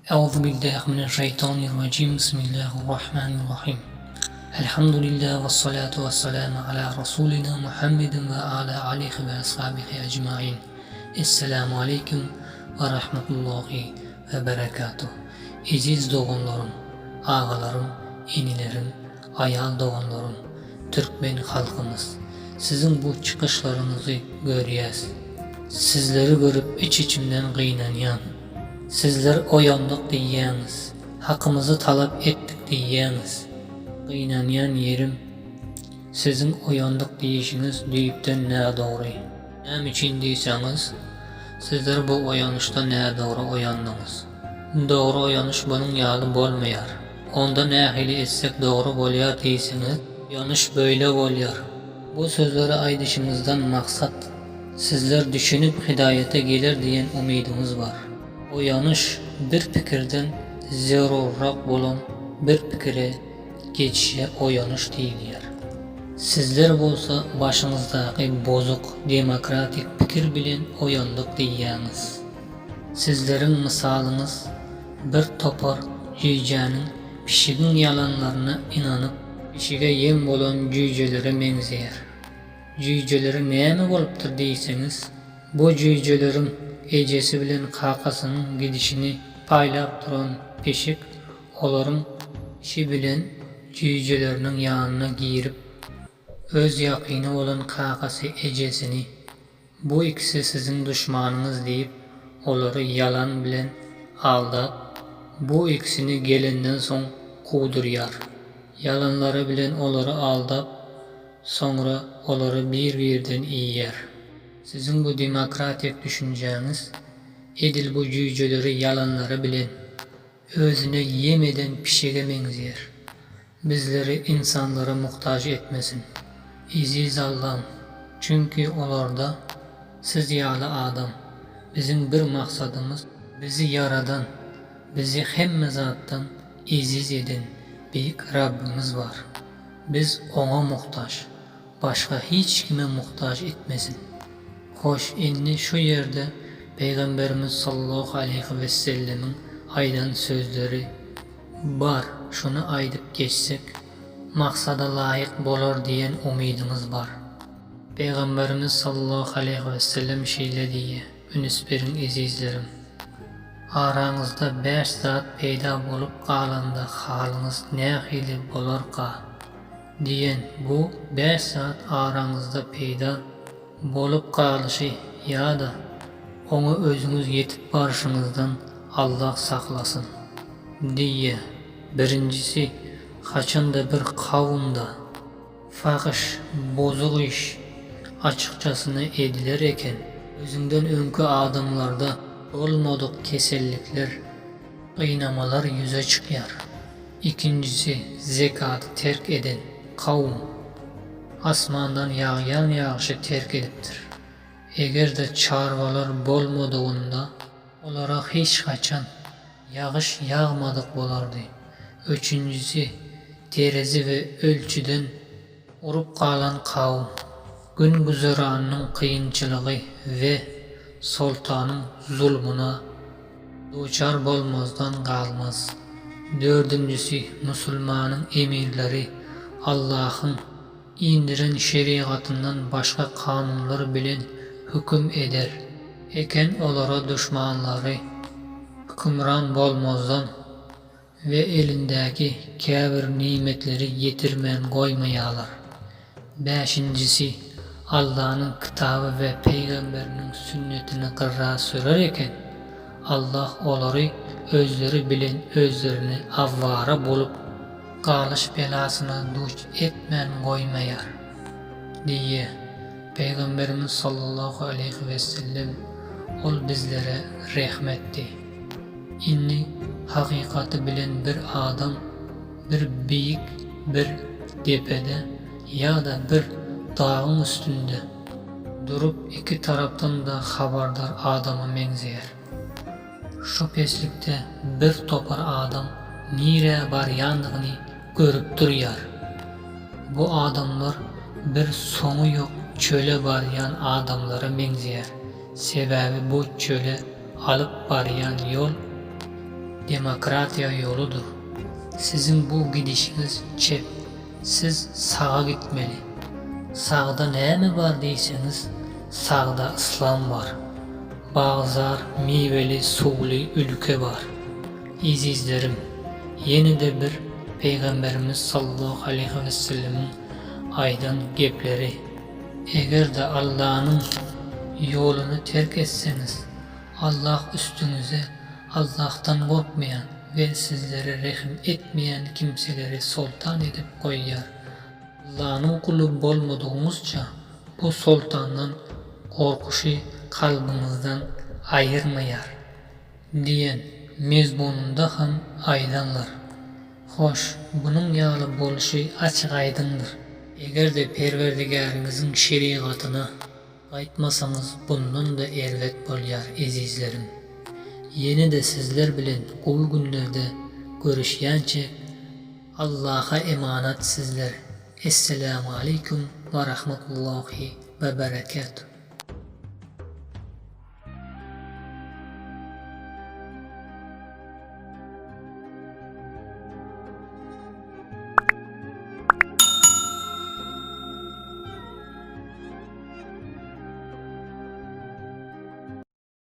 Euzu billahi mineşşeytanirracim. Bismillahirrahmanirrahim. Elhamdülillah ve salatu ve selamu ala Resulina Muhammedin ve ala alihi ve ashabihi ecmaîn. Esselamu aleyküm ve rahmetullahi ve berekatuh. Aziz doğanlarım, ağalarım, inilerim, ayal doğanlarım, Türkmen halkımız. Sizin bu çıkışlarınızı görüyoruz. Sizleri görüp içimden kıynanyan. Sizler oyandık diyeniz, hakkımızı talep ettik diyeniz. Kıynanyan yerim, sizin oyandık deyişiniz deyipten ne doğru. Nem için deyseniz, sizler bu oyanışta ne doğru oyandınız. Doğru oyanış bunun yalı bolmayar. Onda ne hili etsek doğru bolyar deyseniz, yanlış böyle bolyar. Bu sözleri aydışımızdan maksat, sizler düşünüp hidayete gelir diyen umidimiz var. O yanlış bir fikirden zerurrak bolan bir fikire geçişe o yanlış deyilýär. Sizler bolsa başınızdaki bozuk demokratik fikir bilen oyandık diýýäňiz. Sizlerin misalınız bir topar cüýjäniň pişigin yalanlarına inanıp pişige yem bolan cüýjelere meňzeýär. Cüýjeleri näme bolupdyr diýseniz, bu cüýjelerin ejesi bilen kakasının gidişini paylap duran peşik olaryň işi bilen cüýjeleriniň ýanyna girip öz ýakyny bolan kakasy ejesini bu ikisi sizin düşmanınız diýip olary yalan bilen aldap bu ikisini gelenden soň kuwdurýar. Yalanları bilen olary aldap sonra olary bir-birden iýýär. Sizin bu demokratik düşünjäňiz edil bu cüýjeleri yalanları bilen özüne yemeden pişige meňzeýär. Bizleri insanlara muhtaç etmesin. Aziz Allah'ım, çünkü olarda siz ýaly adam. Bizim bir maksadımız bizi yaradan, bizi hemme zattan aziz eden büyük Rabbimiz var. Biz ona muhtaç, başka hiç kime muhtaç etmesin. Hoş inni şu yerde Peygamberimiz sallallahu aleyhi ve sellemin aydan sözleri var. Şunu aydıp geçsek maksada layık bolar diyen umidimiz var. Peygamberimiz sallallahu aleyhi ve sellem şeýle diýe: "Ünis berin azizlerim. Aranızda 5 zat peyda bolup kalanda halyňyz nähili bolarka?" diyen bu 5 zat aranızda peyda bolup kalyşy ýa-da onu özüňiz yetip barşyňyzdan Allah saklasın diye. Birincisi, kaçında bir kavumda fahyş, bozuk iş açıkçasını ediler eken özünden önkü adamlarda olmadık kesellikler, kıynamalar yüze çıkýar. İkincisi, zekatı terk eden kavum asmandan yağyan yağışı terk edipdir. Eger de çarvalar bolmadığında olara hiç kaçan yağış yağmadık bolardı. Üçüncüsü, terezi ve ölçüden urup kalan kavum gün güzeranının kıyınçılığı ve sultanın zulmuna duçar bolmazdan kalmaz. Dördüncüsü, Müslümanın emirleri Allah'ın indiren şeriatından başka kanunlar bilen hüküm eder. Eken olara düşmanları hükümran bolmazdan ve elindeki kâbir nimetleri yetirmen koymayalar. Beşincisi, Allah'ın kitabı ve peygamberinin sünnetini kırra sürer eken Allah olary özleri bilen özlerini avvara bolup kalış belasına duç etmen koymayar diye. Peygamberimiz sallallahu aleyhi ve sellem ol bizlere rahmetti. İnni hakikati bilen bir adam bir büyük bir tepede ya da bir dağın üstünde durup iki taraftan da habardar adama meňzeýär. Şu peslikte bir topar adam nire barýandygyny görüp durýar. Bu adamlar bir soňu yok çöle barýan adamlara meňzeýär. Sebäbi bu çöle alıp barýan yol demokratiya yoludur. Sizin bu gidişiniz çep. Siz sağa gitmeli. Sağda näme var deyseniz, sağda İslam var. Bağzar, meyveli, suwly ülke var. İzizlerim, yeni de bir Peygamberimiz sallallahu aleyhi ve sellemin aydan gepleri. Eger de Allah'ın yolunu terk etseniz, Allah üstünüze Allah'tan korkmayan ve sizlere rehim etmeyen kimseleri sultan edip koyar. Allah'ın kulu bolmadığımızca bu sultandan korkuşu kalbimizden ayırmayar diyen mezmununda ham aydanlar. Hoş, bunun ýaly boluşy açyk aydyndyr. Eger de Perwerdigaryňyzyň şeriatyna gaýtmasaňyz bundan da elbet bolýar ezizlerim. Yeni de sizler bilen gowy günlerde görüşýänçe Allah'a emanet sizler. Esselamu aleyküm ve rahmetullahi ve berekatuhu.